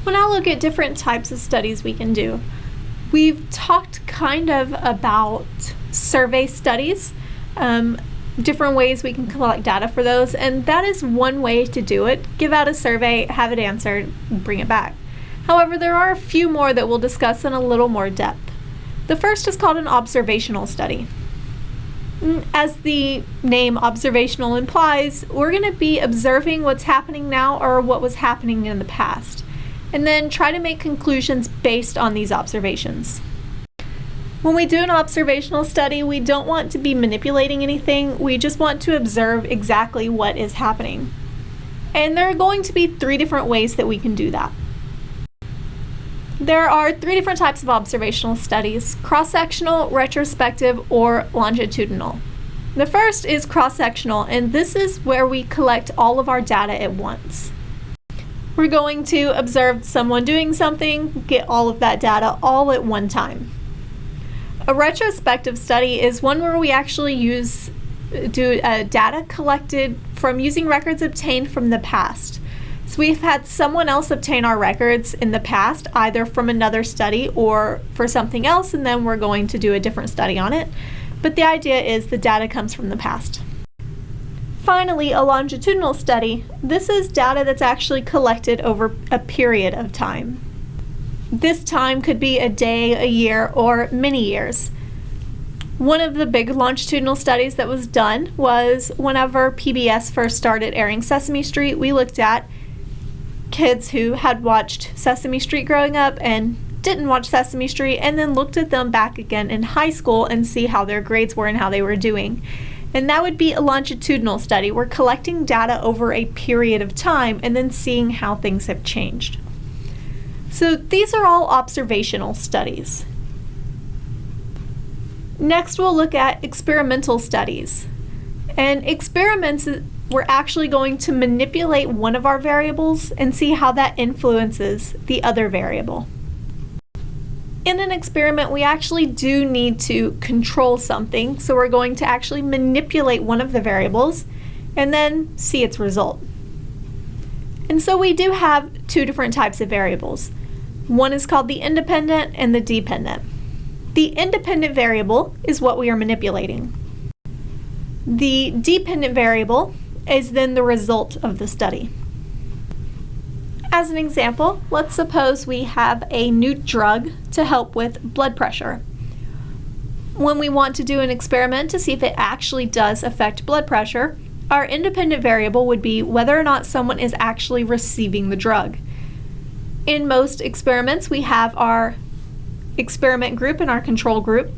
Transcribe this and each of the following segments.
We'll now look at different types of studies we can do. We've talked kind of about survey studies, different ways we can collect data for those, and that is one way to do it. Give out a survey, have it answered, bring it back. However, there are a few more that we'll discuss in a little more depth. The first is called an observational study. As the name observational implies, we're going to be observing what's happening now or what was happening in the past, and then try to make conclusions based on these observations. When we do an observational study, we don't want to be manipulating anything, we just want to observe exactly what is happening. And there are going to be 3 different ways that we can do that. There are 3 different types of observational studies: cross-sectional, retrospective, or longitudinal. The first is cross-sectional, and this is where we collect all of our data at once. We're going to observe someone doing something, get all of that data all at one time. A retrospective study is one where we actually do data collected from using records obtained from the past. So we've had someone else obtain our records in the past, either from another study or for something else, and then we're going to do a different study on it. But the idea is the data comes from the past. Finally, a longitudinal study. This is data that's actually collected over a period of time. This time could be a day, a year, or many years. One of the big longitudinal studies that was done was whenever PBS first started airing Sesame Street, we looked at kids who had watched Sesame Street growing up and didn't watch Sesame Street, and then looked at them back again in high school and see how their grades were and how they were doing. And that would be a longitudinal study. We're collecting data over a period of time and then seeing how things have changed. So these are all observational studies. Next, we'll look at experimental studies. And experiments, we're actually going to manipulate one of our variables and see how that influences the other variable. In an experiment, we actually do need to control something, so we're going to actually manipulate one of the variables and then see its result. And so we do have 2 different types of variables. One is called the independent and the dependent. The independent variable is what we are manipulating. The dependent variable is then the result of the study. As an example, let's suppose we have a new drug to help with blood pressure. When we want to do an experiment to see if it actually does affect blood pressure, our independent variable would be whether or not someone is actually receiving the drug. In most experiments, we have our experiment group and our control group.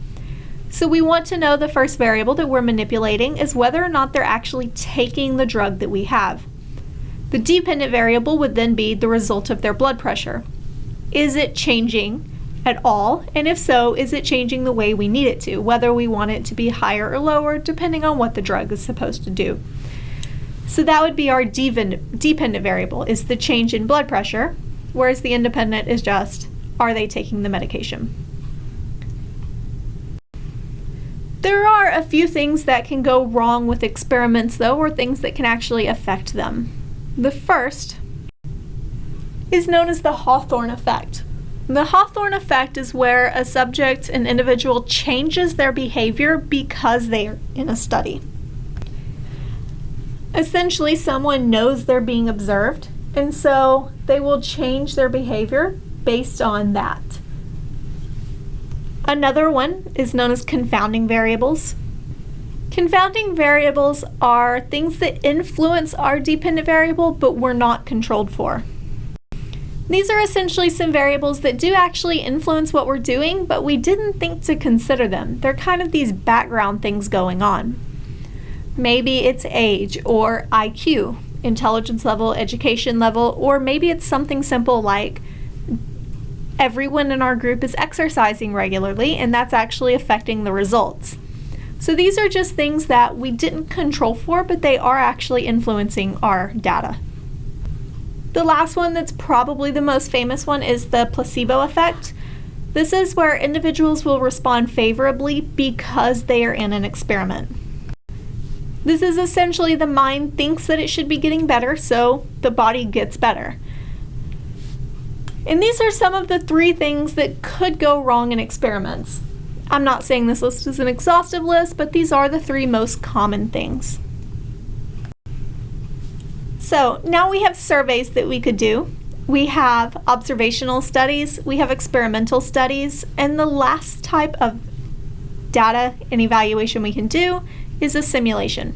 So we want to know the first variable that we're manipulating is whether or not they're actually taking the drug that we have. The dependent variable would then be the result of their blood pressure. Is it changing at all? And if so, is it changing the way we need it to, whether we want it to be higher or lower, depending on what the drug is supposed to do. So that would be our dependent variable, is the change in blood pressure, whereas the independent is just, are they taking the medication? There are a few things that can go wrong with experiments, though, or things that can actually affect them. The first is known as the Hawthorne Effect. The Hawthorne Effect is where a subject, an individual, changes their behavior because they are in a study. Essentially, someone knows they're being observed, and so they will change their behavior based on that. Another one is known as confounding variables. Confounding variables are things that influence our dependent variable, but we're not controlled for. These are essentially some variables that do actually influence what we're doing, but we didn't think to consider them. They're kind of these background things going on. Maybe it's age or IQ, intelligence level, education level, or maybe it's something simple like everyone in our group is exercising regularly, and that's actually affecting the results. So these are just things that we didn't control for, but they are actually influencing our data. The last one that's probably the most famous one is the placebo effect. This is where individuals will respond favorably because they are in an experiment. This is essentially the mind thinks that it should be getting better, so the body gets better. And these are some of the 3 things that could go wrong in experiments. I'm not saying this list is an exhaustive list, but these are the 3 most common things. So now we have surveys that we could do. We have observational studies, we have experimental studies, and the last type of data and evaluation we can do is a simulation.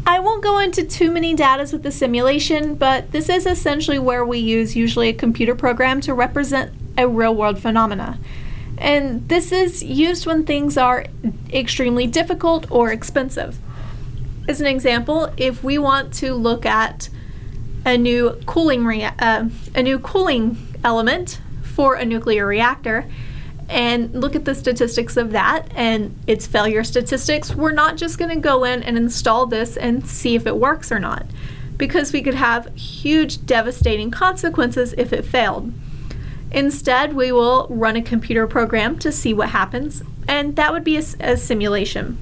I won't go into too many datas with the simulation, but this is essentially where we use usually a computer program to represent a real-world phenomena. And this is used when things are extremely difficult or expensive. As an example, if we want to look at a new cooling element for a nuclear reactor and look at the statistics of that and its failure statistics, we're not just going to go in and install this and see if it works or not, because we could have huge devastating consequences if it failed. Instead, we will run a computer program to see what happens, and that would be a simulation.